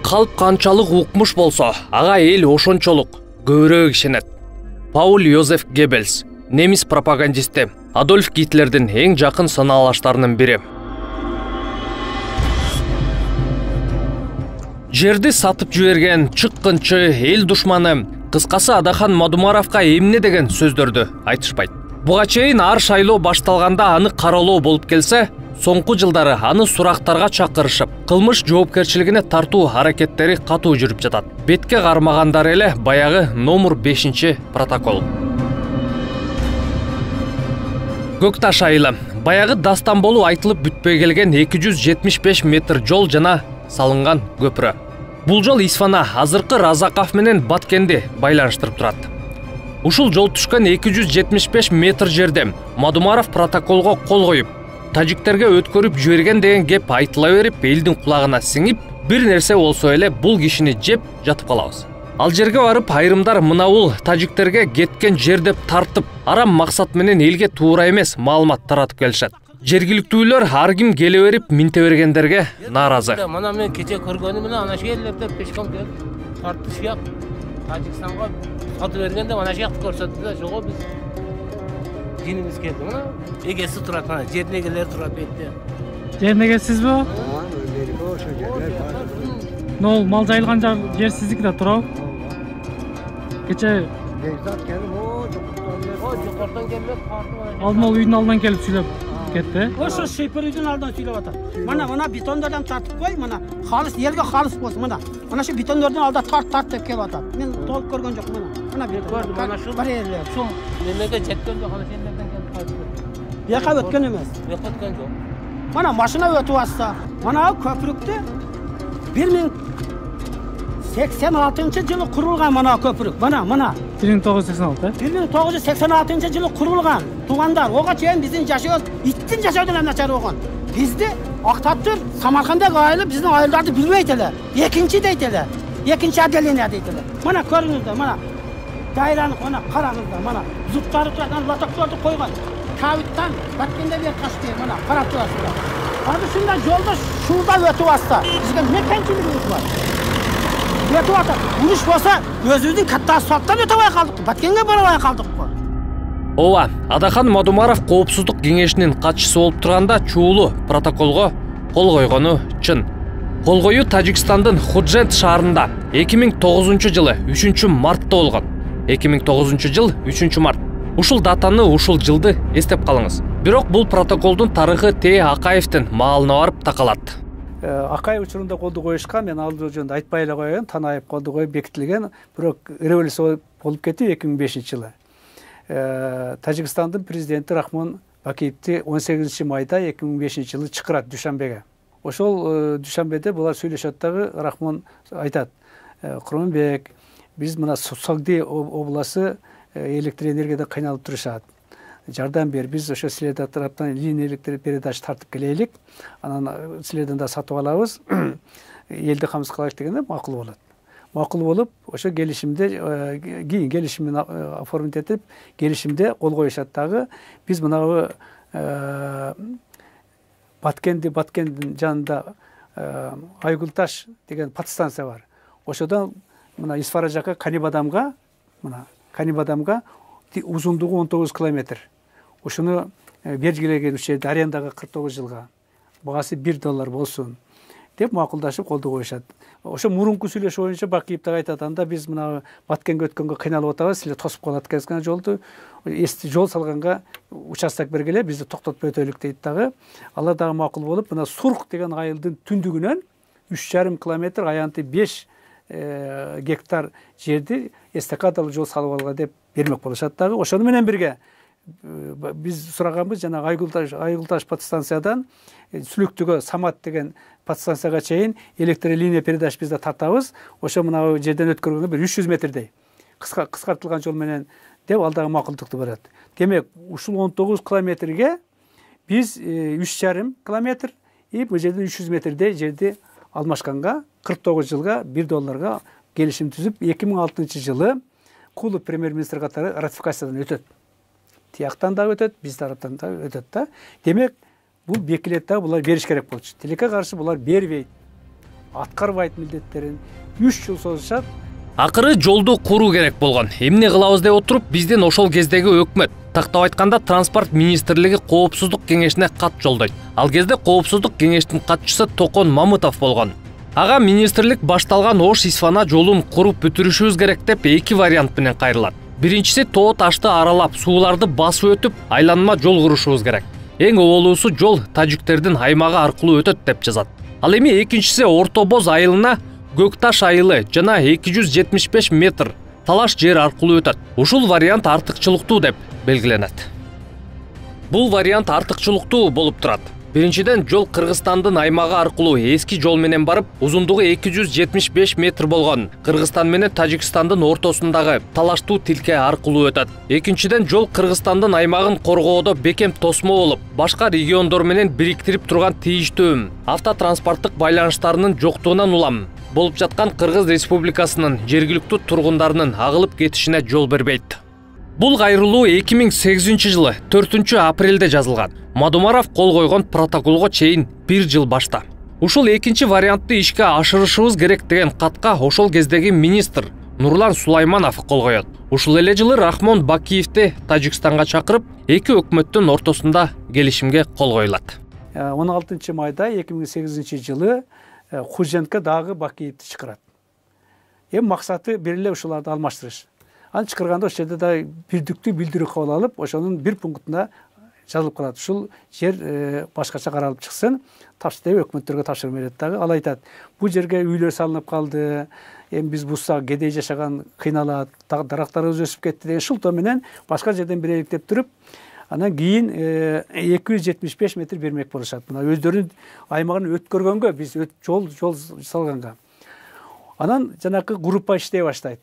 калп канчалык укмуш болсо, ага эл ошончолук көбүрөөк ишенет. Пауль Йозеф Геббельс, немис пропагандисти, Адольф Гитлердин эң жакын санаалаштарынын бири. Жерди сатып жиберген чыккынчы эл душманы, кыскасы Адахан Мадумаровго эмне деген сөздөрдү айтышпайт. Буга чейин ар шайлоо башталганда аны каралоо болуп келсе, соңку жылдары аны сурактарга чакырышып, кылмыш жоопкерчилигине тартуу аракеттери катуу жүрүп жатат. Бетке кармагандар эле баягы номер 5 протокол. Көк таш айылы, баягы дастан болуу айтылып бүтпөй келген 275 метр жол жана салынган көпүрө. Бул жол Исфана, азыркы Разаков менен Баткенди байланыштырып турат. Ушул жол түшкөн 275 метр жерде Мадумаров протоколго кол коюп, тажиктерге өткөрүп жиберген деген кеп айтыла берип, элдин кулагына сиңип, бир нерсе болсо эле бул кишини жеп жатып калабыз. Ал жерге барып айрымдар мына бул тажиктерге кеткен жер деп тартып, арам максат менен элге туура эмес маалымат таратып келишет. Жергиликтүүлөр ар ким келе берип минте бергендерге нааразы. Мына мен кече көргөнүм менен ана жерлерде пешком келип тартышып, Тажикстанга сатып бергенде ана жакты көрсөттү да, жого биз кинибиз келди. Мына эгеси турат, мына жердин эгелери турат бетте. Жердин эгесизби? Ошо жерлер бар. Нол мал жайылган жер сиздики да турабы? Кече Бекзат келип, жокордон келип, алдын ала үйдүн алдынан келип сүйлөп кетти. Ошо шипер үйдүн алдынан сүйлөп атат. Мына бетондордон тартып кой, мына халыс элге халыс болсун, мына шу бетондордун алдында тарт деп келип атат. Мен толук көргөн жокмун. Мына көрдүм, мана шу барьерлер. Шум немеге жеткен жок, ана жерлерден келип кайтты. Бияка өткөн эмес. Бияка өткөн жок. Мана машина өтүп атса, мына көпүрүктү 1986-жылы курулган мына көпүрүк. Мына 1986. 1986-жылы курулган. Туугандар, ого чейин биздин жашообуз иттин жашоодон начар болгон. Бизди актаптыр Самаркандага айылып, биздин айылдарды билбейт эле. Экинчи дейт эле. Экинчи отделение дейт эле. Мына көрүңүздөр, мына дайраны мына караңыздар, мына зуптары турган лотокторду койгон. Кавиттан Баткенде бер кашты, мына карап турасыздар. Азыр ушундай жолдо шуурда өтүп атса, бизге не кенчилигибиз бар? Өтүп атат. Уруш болсо, өзүбүздүн катта асфальттан өтө албай калдык, Баткенге бара албай калдык го. Ооба, Адахан Мадумаров коопсуздук кеңешинин катчысы болуп турганда чуулуу протоколго кол койгону чын. Кол коюу Тажикстандын Худжент шаарында 2009-жылы 3-мартта болгон. 2009-жыл 3-март. Ушул датаны, ушул жылды эстеп калыңыз. Бирок бул протоколдун тарыхы Т. Акаевдин маалына барып такалат. Акаев учурунда колду коюшкан, мен ал жөнүндө айтпай эле коеюн, Танаев колду коюп бекитилген, бирок революция болуп кетти 2005-жылы. Тажикстандын президенти Рахмон Бакиевди 18-майда 2005-жылы чакырат Душанбеге. Ошол Душанбеде булар сүйлөшөт дагы, Рахмон айтат: "Курманбек, биз мына Согди обласы электр энергияда кыйналып турушат. Жардам бер, биз ошо силердин тараптан линия электр передач тартып келелик, анан силерден да сатып алабыз, элди камсыз кылайык" дегенде макул болот. Макул болуп, ошо келишимде кийин келишимин оформить этип, келишимде кол коюшат дагы. Биз мына Баткендин жанында Айгулташ деген подстанция бар. Ошодон мына Исфара жака Канибадамга, мына Канибадамга узундугу 19 километр. Ошону бергилеген учурда арендага 49 жылга. Багасы $1 болсун деп макулдашып колду коюшат. Ошо мурунку сүйлөшүү боюнча Бакиев да айтат, анда биз мына Баткенге өткөнгө кыйналып атабыз, силер тосуп калат эткизген жолду, жол салганга участок бергиле, бизди токтотпой өтөлүк дейт дагы. Алар дагы макул болуп, мына Сурк деген айылдын түндүгүнөн 3,5 километр, аянты 5 гектар жерди эстакадалык жол салып алга деп бермек болушат дагы. Ошону менен бирге биз сураганбыз, жана Айгулташ подстанциядан Сүлүктүгө Самат деген подстанцияга чейин электр линия передач бизде тартабыз. Ошо мына жерден өткөргөнгө бир 300 метрдей кыскартылган жол менен деп ал дагы макулдукту берет. Демек, ушул 19 километрге биз 3,5 километр бул жерден 300 метрдей жерди алмашканга 49 жылга $1 келишим түзүп 2006-жылы Кулов премьер-министр катары ратификациядан өтөт. Тияктан да өтөт, биз тараптан да өтөт да. Демек, бул бекилет да булар бериш керек болчу. Тилекке каршы булар бербейт. аткарбайт милдеттерин 3 жыл созушат. Акыры жолду куруу керек болгон. Эмне кылабыз деп отуруп, бизден ошол кездеги өкмөт, тактап айтканда Транспорт министрлиги коопсуздук кеңешине кат жолдойт. Ал кезде коопсуздук кеңештин катчысы Токон Мамытов болгон. Ага министрлик башталган Ош-Исфана жолун куруп бүтүрүшүбүз керек деп 2 вариант менен кайрылат. Биринчиси тоо ташты аралап, сууларды басып өтүп, айланма жол курушубуз керек. Эң оболуусу жол тажиктердин аймагы аркылуу өтөт деп жазат. Ал эми экинчиси Орто Боз айылына Көкташ айылы жана 275 метр талаш жер аркылуу өтөт. Ушул вариант артыкчылыктуу деп белгиленет. Бул вариант артыкчылыктуу болуп турат. Биринчиден жол Кыргызстандын аймагы аркылуу эски жол менен барып, узундугу 275 метр болгон Кыргызстан менен Тажикстандын ортосундагы талаштуу тилке аркылуу өтөт. Экинчиден жол Кыргызстандын аймагын коргоодо бекем тосмо болуп, башка региондор менен бириктирип турган тийиштүү автотранспорттук байланыштарынын жоктугунан улам болуп жаткан Кыргыз Республикасынын жергиликтүү тургундарынын агылып кетишине жол бербейт. Бул кайрылуу 2008 жылы 4 апрелде жазылган. Мадумаров кол койгон протоколго чейин 1 жыл башта. Ушул экинчи вариантты ишке ашырышыбыз керек деген катка ошол кездеги министр Нурлан Сулайманов кол коёт. Ушул эле жылы Рахмон Бакиевди Тажикстанга чакырып, эки өкмөттүн ортосунда келишимге кол коюлат. 16 майда 2008 жылы Хуженко дагы Бакиевди чакырат. Максаты бир эле ушуларды алмаштырыш. Аны чакырганда ошол жерде да бирдиктүү билдирүү кабыл алып, ошонун бир пунктунда жазылып калат. Ушул жер башкача каралып чыксын, тапшырып өкмөттөргө тапшырып берет дагы. Ал айтат, бул жерге үйлөр салынып калды, эми биз бузса кедей жашаган кыйналат, дарактарыбыз өсүп кетти деген шылтоо менен башка жерден берелик деп туруп, анан кийин 275 метр бермек болушат. Мына өздөрүнүн аймагын өткөргөнгө, биз жол салганга. Анан жанакы группа иштей баштайт.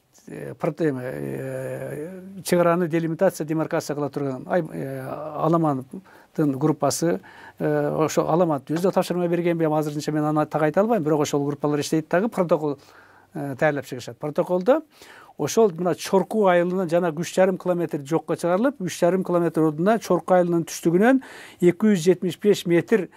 Чегараны делимитация, демаркация кыла турган Аламандын группасы, ошо Аламанд өзү тапшырма берген бе, азырынча мен аны так айта албайм, бирок ошол группалар иштейт дагы, протокол даярдап чыгышат. Протоколдо ошол мына Чорку айылынан жана 3,5 километр жокко чыгарылып, 3,5 километр ордуна Чорку айылынын түштүгүнөн 275 метр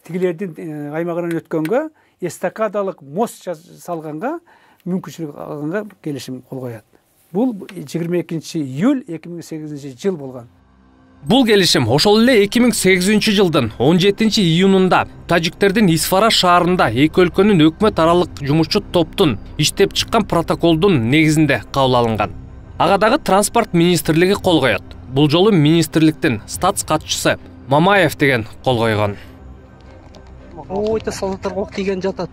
тигилердин аймагынан өткөнгө эстакадалык мост салганга мүмкүнчүлүк алганга келишим кол коёт. Бул 22 июль 2008 жыл болгон. Бул келишим ошол эле 2008 жылдын 17 июнунда тажиктердин Исфара шаарында эки өлкөнүн өкмөт аралык жумушчу топтун иштеп чыккан протоколдун негизинде кабыл алынган. Ага дагы Транспорт министрлиги кол коёт. Бул жолу министрликтин статс катчысы Мамаев деген кол койгон. Ойта солдаттар ок тийген жатат.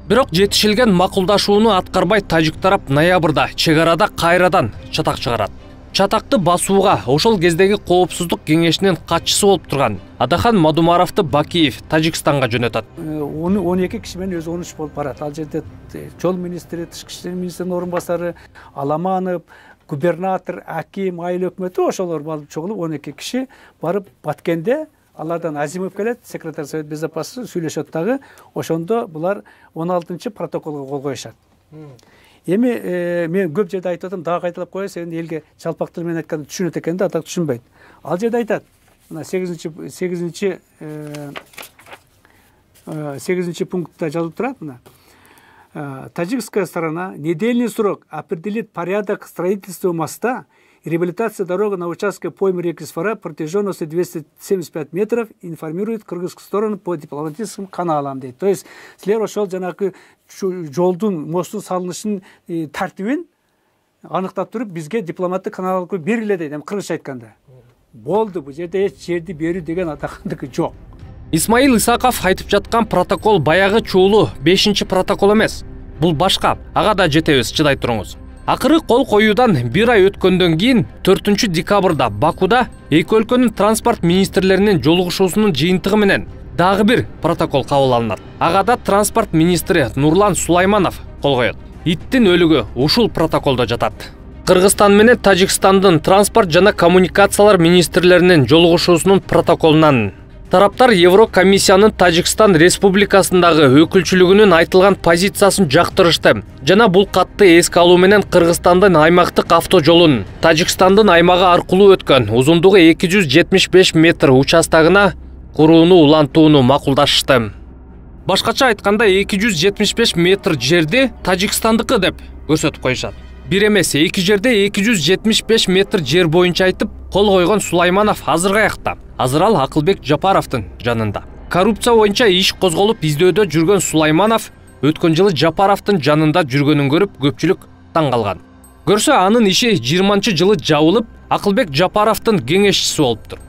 Бирок жетишилген макулдашууну аткарбай тажик тарап ноябрда чегарада кайрадан чатак чыгарат. Чатакты басууга ошол кездеги коопсуздук кеңешинин катчысы болуп турган Адахан Мадумаровду Бакиев Тажикстанга жөнөтөт. 12 киши менен өзү 13 болуп барат. Ал жерде жол министри, тышкы иштер министринин орун басары, Аламанов, губернатор, аким, айыл өкмөтү ошолор болуп чогулуп 12 киши барып Баткенде. Алардан Азимов келет, секретарь Совет Безопасности сүйлөшөт дагы, ошондо булар 16 протоколго кол коюшат. Эми мен көп жерде айтып атам, дагы кайталап коеюн, сен элге жалпак тил менен айтканда түшүнөт экен да, атак түшүнбөйт. Ал жерде айтат, мына 8 пунктта жазылып турат, мына. Таджикская сторона недельный срок определит порядок строительства моста и реабилитация дороги на участке поймы реки Исфара протяженностью 275 метров информирует кыргызскую сторону по дипломатическим каналам дейт. То есть силер ошол жанакы жолдун, мосттун салынышын тартибин аныктап туруп бизге дипломаттык канал аркылуу бергиле дейт. Эми кыргызча айтканда. Болду, бул жерде эч жерди берүү деген атакандык жок. Исмаил Исаков айтып жаткан протокол баягы чуулуу 5 протокол эмес. Бул башка. Ага да жетебиз, чыдай туруңуз. Акыры кол коюудан 1 ай өткөндөн кийин 4 декабрда Бакуда эки өлкөнүн транспорт министрлеринин жолугушуусунун жыйынтыгы менен дагы бир протокол кабыл алынат. Ага да транспорт министри Нурлан Сулайманов кол коёт. Иттин өлүгү ушул протоколдо жатат. Кыргызстан менен Тажикстандын транспорт жана коммуникациялар министрлеринин жолугушуусунун протоколунан тараптар Еврокомиссиянын Тажикстан Республикасындагы өкүлчүлүгүнүн айтылган позициясын жактырышты жана бул катты эске алуу менен Кыргызстандын аймактык автожолун Тажикстандын аймагы аркылуу өткөн узундугу 275 метр участагына курууну улантууну макулдашты. Башкача айтканда 275 метр жерди Тажикстандыкы деп көрсөтүп коюшат. Бир эмес, эки жерде 275 метр жер боюнча айтып кол койгон Сулайманов азыр каякта? Азыр ал Акылбек Жапаровдун жанында. Коррупция боюнча иш козголуп издөөдө жүргөн Сулайманов өткөн жылы Жапаровдун жанында жүргөнүн көрүп көпчүлүк таң калган. Көрсө анын иши 20-жылы жабылып, Акылбек Жапаровдун кеңешчиси болуптур.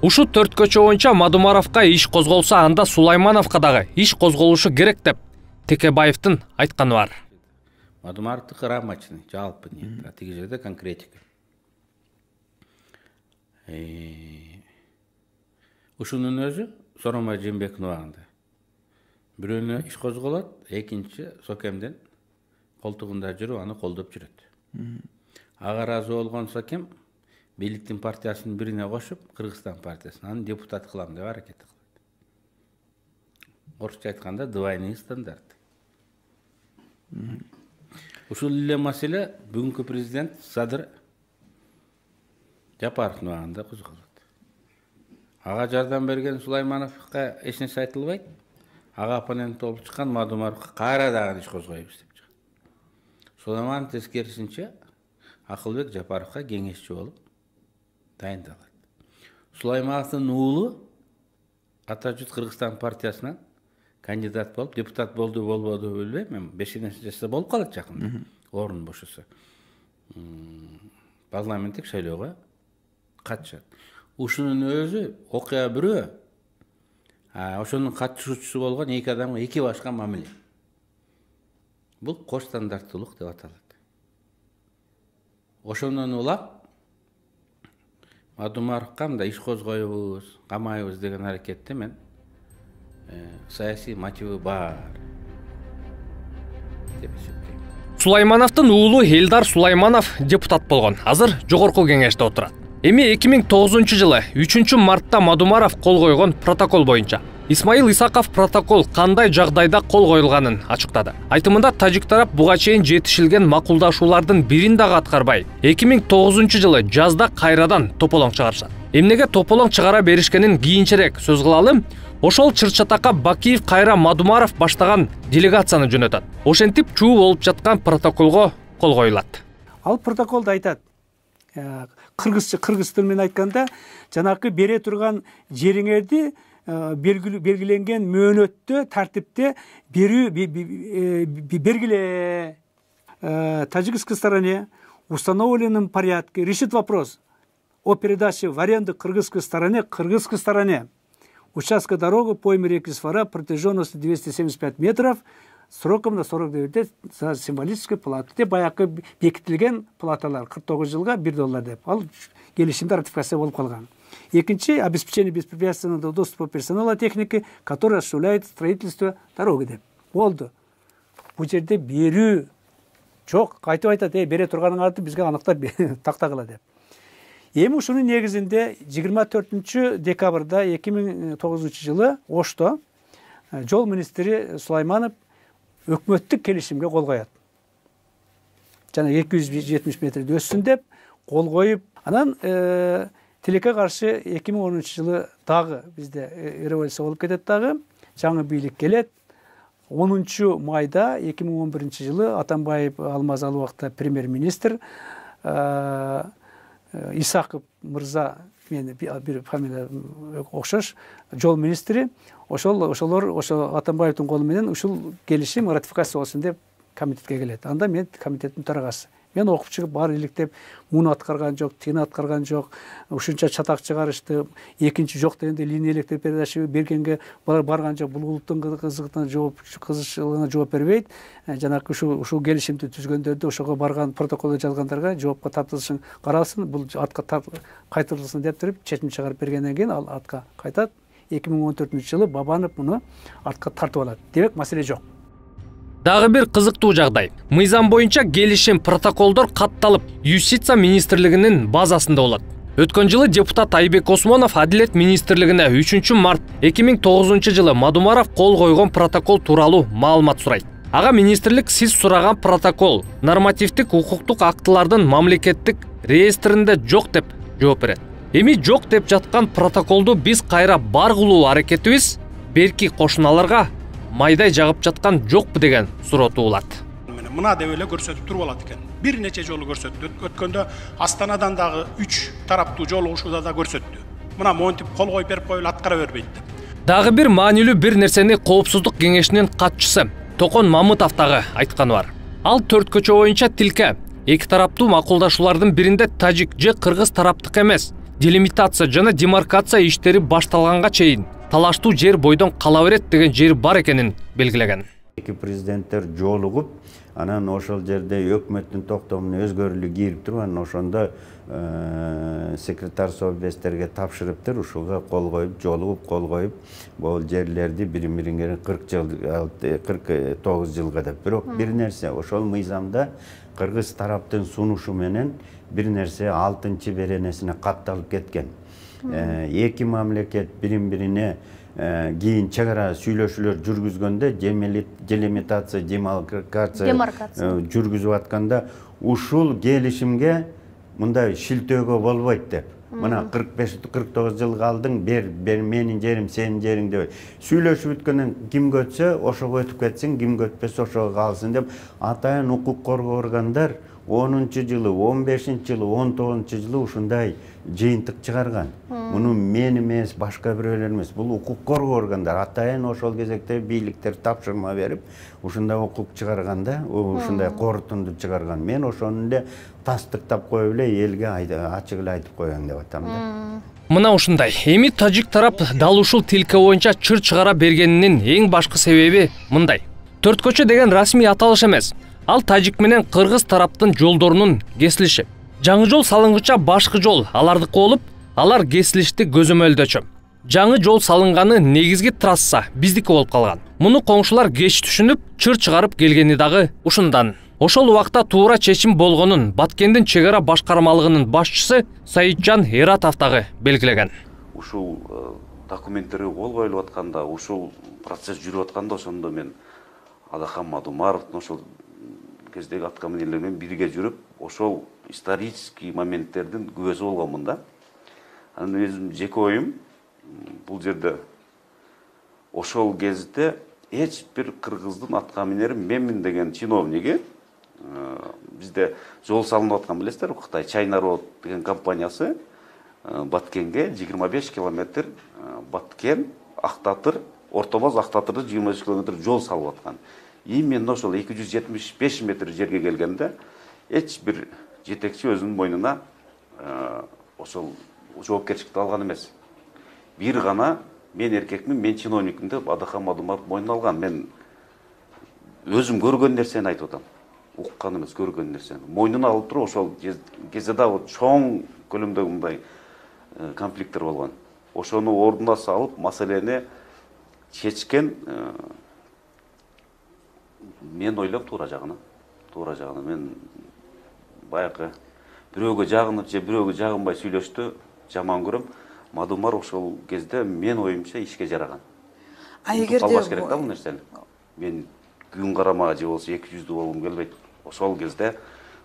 Ушу 4 көчө боюнча Мадумаровго иш козголсо, анда Сулаймановго дагы иш козголушу керек деп Текебаевдин айтканы бар. Мадумаровдуку рамочный, жалпы не, а тиги жерде конкретика. Ушунун өзү Соромай Жээнбектин убагында. Бирөөнө иш козголот, экинчи Сокемден колтугунда жүрүп, аны колдоп жүрөт. Ага ыраазы болгон Сокем бийликтин партиясынын бирине кошуп, Кыргызстан партиясына аны депутат кылам деп аракет кылат. Орусча айтканда двойный стандарт. Ушул эле маселе бүгүнкү президент Садыр Жапаровдун убагында козголот. Ага жардам берген Сулаймановго эч нерсе айтылбайт. Ага оппонент болуп чыккан Мадумаровго кайрадан иш козгойбуз деп чыгат. Сулайманов тескерисинче Акылбек Жапаровго кеңешчи болуп дайындалат. Сулаймановдун уулу Атажут Кыргызстан партиясынан кандидат болуп, депутат болду болбоду билбейм, мен 5-нче болуп калат жакында. Орун бошосо. Парламенттик шайлоого катышат. Ушунун өзү окуя бирөө. Ошонун катышуучусу болгон эки адамга эки башка мамиле. Бул кош стандарттуулук деп аталат. Ошондон улам Мадумаровго мындай иш козгойбуз, камайбыз деген аракетте мен саясий мотиви бар деп эсептейм. Сулаймановдун уулу Элдар Сулайманов депутат болгон. Азыр жогорку кеңеште отурат. Эми 2009-жылы 3-мартта Мадумаров кол койгон протокол боюнча Исмаил Исаков протокол кандай жагдайда кол коюлганын ачыктады. Айтымында тажик тарап буга чейин жетишилген макулдашуулардын бирин дагы аткарбай, 2009-жылы жазда кайрадан тополоң чыгарышат. Эмнеге тополоң чыгара беришкенин кийинчерээк сөз кылалы. Ошол Чыр-Чатакка Бакиев кайра Мадумаров баштаган делегацияны жөнөтөт. Ошентип чуу болуп жаткан протоколго кол коюлат. Ал протоколду айтат. Кыргыз тилинен айтканда, жанакы бере турган жериңерди белгиленген мөөнөттө, тартипте бергиле. Таджикской стороне установленном порядке решит вопрос о передаче в аренду кыргызской стороне участка дороги Поймы-реки-Свара протяженностью 275 метров сроком на 49 лет за символической платы. Деп баякы бекитилген платалар 49 жылга $1 деп. Ал келишимде ратификация болуп калган. Экинчи обеспечение беспрепятственного доступа персонала техники, который осуществляет строительство дороги деп. Болду. Бул жерде берүү жок, кайтып айтат, бере турганыңарды бизге аныктап тактагыла деп. Эми ушунун негизинде 24 декабрда 2009 жылы Ошто жол министри Сулайманов өкмөттүк келишимге кол коет. Жана 270 метрди өссүн деп кол коюп, анан тилекке каршы 2010 жылы дагы бизде революция болуп кетет дагы, жаңы бийлик келет. 10 майда 2011 жылы Атамбаев Алмаз ал убакта премьер-министр, Исаков мырза, мен бир фамилия окшош, жол министри, ошолор Атамбаевдин колу менен ушул келишим ратификация болсун деп комитетке келет. Анда мен комитеттин төрагасы. Мен окуп чыгып бар иликтеп, муну аткарган жок, тигини аткарган жок, ушунча чатак чыгарышты, экинчи жок дегенде линия электр передача бергенге барган жок, бул улуттун кызыкчылыгына жооп бербейт. Жанакы ушул келишимди түзгөндөрдү, ошого барган протоколду жазгандарга жоопко тартылышын каралсын, бул атка кайтарылсын деп туруп чечим чыгарып бергенден кийин ал атка кайтат. 2014 жылы Бабанов муну атка тартып алат. Демек маселе жок. Дагы бир кызыктуу жагдай. Мыйзам боюнча келишим протоколдор катталып, Юстиция министрлигинин базасында болот. Өткөн жылы депутат Айбек Осмонов Адилет министрлигине 3 март 2009 жылы Мадумаров кол койгон протокол тууралуу маалымат сурайт. Ага министрлик сиз сураган протокол нормативдик укуктук актылардын мамлекеттик реестринде жок деп жооп берет. Эми жок деп жаткан протоколду биз кайра бар кылуу аракетибиз берки кошуналарга майдай жагып жаткан жокпу деген суроо туулат. Мына деп эле көрсөтүп туруп алат экен. Бир нече жолу көрсөттү. Өткөндө Астанадан дагы 3 тараптуу жолугушууда да көрсөттү. Мына монтип кол коюп берип коюлуп аткара бербейт деп. Дагы бир маанилүү бир нерсени Коопсуздук кеңешинин катчысы Токон Мамытов дагы айтканы бар. Ал 4 көчө боюнча тилке эки тараптуу макулдашуулардын биринде тажик же кыргыз тараптык эмес, делимитация жана демаркация иштери башталганга чейин талаштуу жер бойдон кала берет деген жери бар экенин белгилеген. Эки президенттер жолугуп, анан ошол жерде өкмөттүн токтомуна өзгөрүүлүк кирип туруп, анан ошондо секретарь совбезтерге тапшырыптыр, ушуга кол коюп, жолугуп кол коюп, бул жерлерди бири-бириңерин 49 жылга деп. Бирок бир нерсе, ошол мыйзамда кыргыз тараптын сунушу менен бир нерсе 6-чы беренесине катталып кеткен. Эки мамлекет бирин-бирине кийин чек ара сүйлөшүүлөр жүргүзгөндө, делимитация, демаркация жүргүзүп атканда ушул келишимге мындай шилтөөгө болбойт деп. Мына 45-49 жыл калдың, бер менин жерим, сенин жериң деп. Сүйлөшүп бүткөндөн ким көтсө, ошого өтүп кетсин, ким көтпөсө ошого калсын деп атайын укук коргоо органдар 10-жылы, 15-жылы, 19-жылы ушундай жыйынтык чыгарган. Муну мен эмес, башка бирөөлөр эмес, бул укук коргоо органдар атайын ошол кезекте бийликтер тапшырма берип, ушундай укук чыгарганда, ушундай корутунду чыгарган. Мен ошону эле тастыктап коюп эле элге ачык эле айтып коеюн деп атам да. Мына ушундай. Эми тажик тарап дал ушул тилке боюнча чыр чыгара бергенинин эң башкы себеби мындай. Төрт көчө деген расмий аталыш эмес. Ал тажик менен кыргыз тараптын жолдорунун кесилиши. Жаңы жол салынгыча башкы жол алардыкы болуп, алар кесилишти көзөмөлдөчү. Жаңы жол салынганы негизги трасса биздики болуп калган. Муну коңшулар кеч түшүнүп, чыр чыгарып келгени дагы ушундан. Ошол убакта туура чечим болгонун Баткендин чек ара башкармалыгынын башчысы Саитжан Эратов дагы белгилеген. Ушул документтерге кол коюлуп атканда, ушул процесс жүрүп атканда ошондо мен Адахан Мадумаровдун ошол кездеги аткаминерлер менен бирге жүрүп, ошол исторический моменттердин күбөсү болгонмун да. Анан өзүм жеке оюм бул жерде ошол кезде эч бир кыргыздын аткаминери менмин деген чиновниги бизде жол салынып аткан билесиздер, Кытай Чайнарод деген компаниясы Баткенге 25 километр Баткен Актатыр, Ортобоз Актатырды 25 километр жол салып аткан. Именно ошол 275 метр жерге келгенде эч бир жетекчи өзүнүн мойнуна ошол жоопкерчиликти алган эмес. Бир гана мен эркекмин, мен чиновникмин деп Адахан Мадумаров мойнуна алган. Мен өзүм көргөн нерсени айтып атам. Уккан эмес, көргөн нерсени. Мойнуна алып туруп ошол кезде да чоң көлөмдөгү мындай конфликттер болгон. Ошону ордуна салып, маселени чечкен мен ойлойм туура жагына. Мен баягы бирөөгө жагынып же бирөөгө жагынбай сүйлөштү, жаман көрөм. Мадумар ошол кезде мен оюмча ишке жараган. А эгерде калбаш керек да бул нерсени. Мен күн карамага же болсо 200 болгум келбейт. Ошол кезде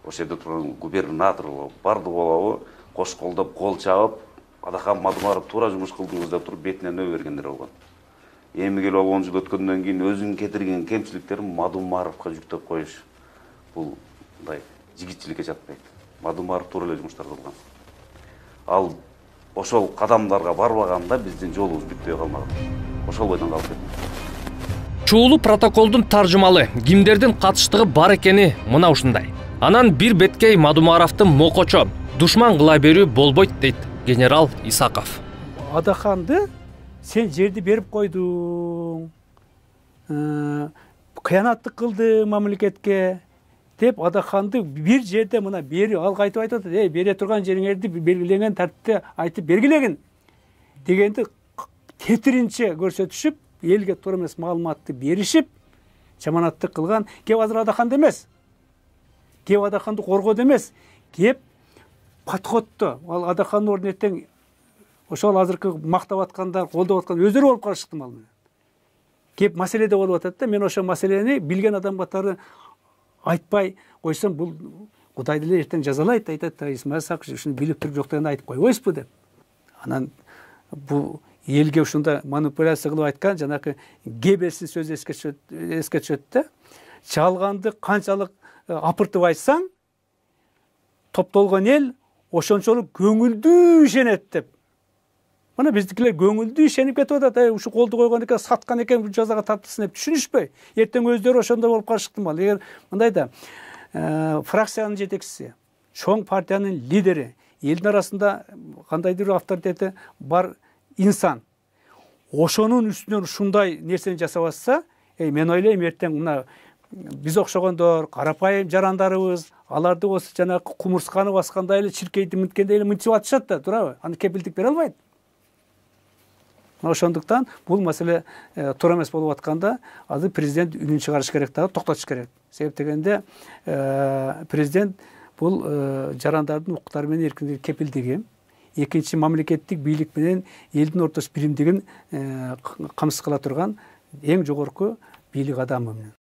ошол жерде турган губернатор барды болобу, кош колдоп, кол чабып, Адахан Мадумаров туура жумуш кылдыңыз деп туруп бетинен өбө бергендер болгон. Эми келип 10 жыл өткөндөн кийин өзүң кетирген кемчиликтерин Мадумаровго жүктөп коюш. Бул мындай жигитчиликке жатпайт. Мадумаров туура эле жумуштарды кылган. Ал ошол кадамдарга барбаганда биздин жолубуз бүтпөй калмаган. Ошол бойдон калып кетти. Чуулуу протоколдун таржымалы кимдердин катыштыгы бар экени мына ушундай. Анан бир беткей Мадумаровду мокочо, душман кыла берүү болбойт дейт генерал Исаков. Адаханды сен жерди берип койдуң, кыянаттык кылды мамлекетке деп Адаханды бир жерде мына бери ал кайтып айтат, бере турган жериңерди белгиленген тартипте айтып бергилегин дегенди тетиринче көрсөтүшүп, элге туура эмес маалыматты беришип, жаманаттык кылган. Кеп азыр Адаханды эмес, кеп Адаханды коргоду эмес, кеп подходту ал Адахандын ордуна эртең ошол азыркы мактап аткандар, колдоп аткан өздөрү болуп калышы ыктымал. Кеп маселеде болуп атат да, мен ошол маселени билген адам катары айтпай койсом, бул Кудай деле эртең жазалайт, айтат, Исмаил Сакыш ушуну билип туруп жок дегенди айтып койбойсузбу деп. Анан бул элге ушундай манипуляция кылып айткан жанакы Геббельстин сөзү эске түшөт да. Чалганды канчалык апыртып айтсаң, топтолгон эл ошончолук көңүлдүү ишенет деп. Мына биздикилер көңүлдүү ишенип кетип атат. Ушу колду койгон экен, саткан экен, бул жазага тартылсын деп түшүнүшпөй. Эртең өздөрү ошондой болуп калышы ыктымал. Эгер мындай да фракциянын жетекчиси, чоң партиянын лидери, элдин арасында кандайдыр авторитети бар инсан ошонун үстүнөн ушундай нерсени жасап атса, мен ойлойм эртең мына биз окшогондор, карапайым жарандарыбыз, аларды осы жанагы кумурсканы баскандай эле, чиркейди мынткендей эле мынчып атышат да, туурабы? Аны кепилдик бере албайт. Ошондуктан бул маселе туура эмес болуп атканда, азыр президент үнүн чыгарыш керек дагы, токтотуш керек. Себеп дегенде президент бул жарандардын укуктары менен эркиндиги кепилдиги, экинчи мамлекеттик бийлик менен элдин ортосу биримдигин камсыз кыла турган эң жогорку бийлик адамы.